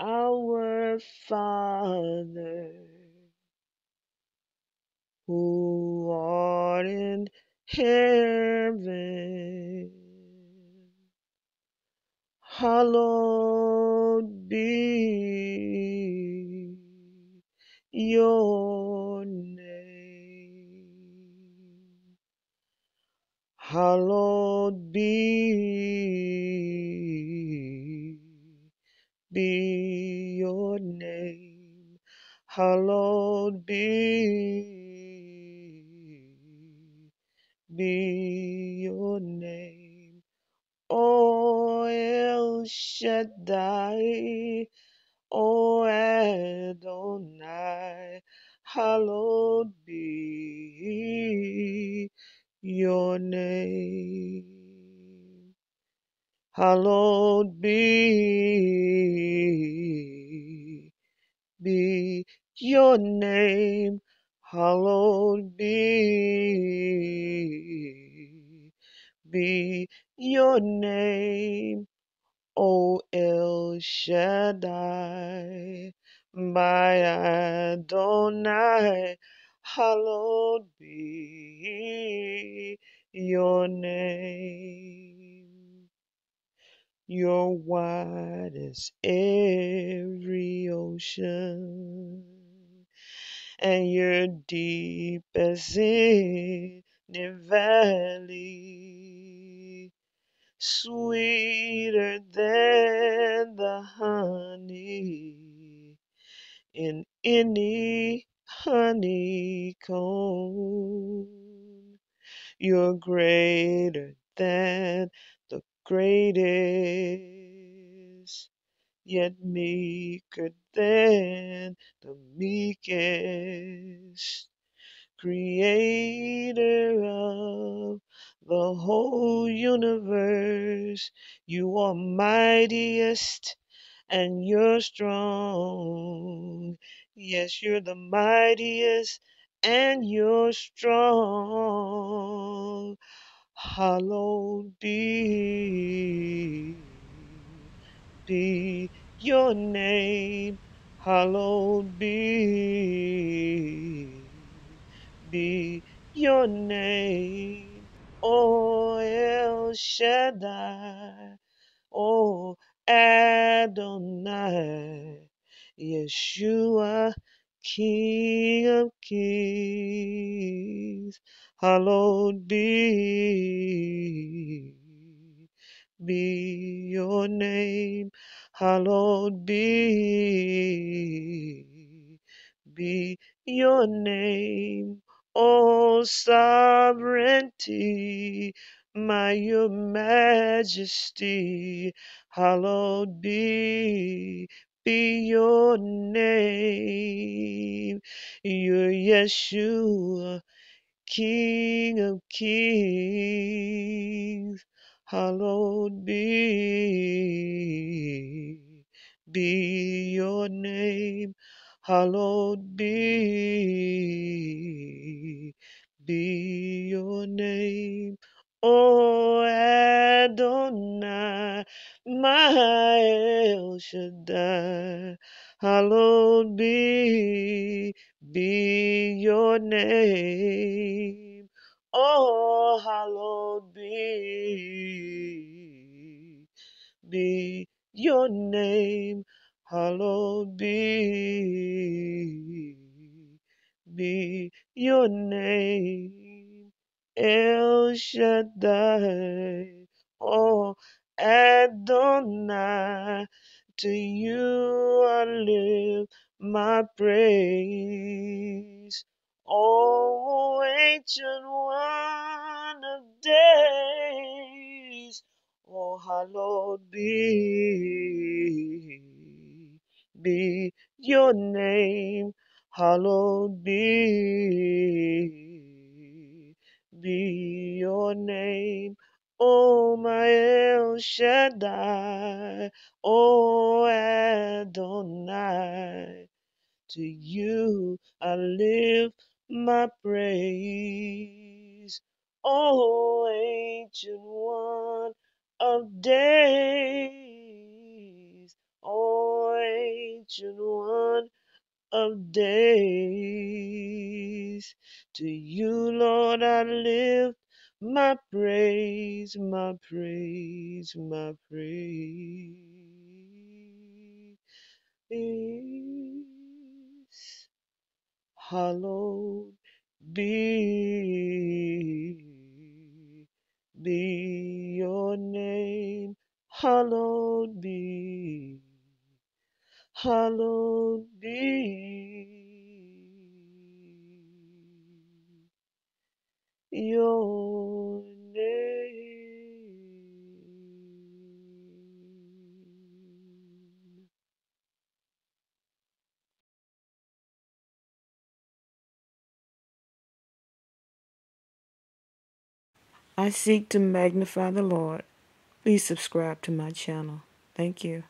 Our Father, who art in heaven, hallowed be your name. Hallowed be your name. Hallowed be your name. O El Shaddai, O Adonai, hallowed be your name. Hallowed be your name. Hallowed be your name. O El Shaddai, my Adonai, hallowed be your name. You're wide as every ocean, and you're deep as any valley, sweeter than the honey in any honeycomb. You're greater than the greatest, yet meeker than the meekest. Creator of the whole universe, you are mightiest and you're strong. Yes, you're the mightiest and you're strong. Hallowed be your name. Hallowed be your name. O El Shaddai, O Adonai, Yeshua, King of Kings, hallowed be your name, hallowed be your name, O sovereignty, my your majesty, hallowed be your name, your Yeshua, King of Kings, hallowed be your name, hallowed be your name. O Adonai, my El Shaddai, hallowed be your name. Oh, hallowed be your name. Hallowed be your name. El Shaddai. Oh, Adonai. To you I lift my praise. O ancient one of days, oh hallowed be your name, hallowed be your name. Oh my El Shaddai, oh Adonai, to you I lift my praise. O ancient one of days, O ancient one of days. To you, Lord, I lift my praise, my praise, my praise. Hallowed be, be your name. Hallowed be, hallowed be your name. I seek to magnify the Lord. Please subscribe to my channel. Thank you.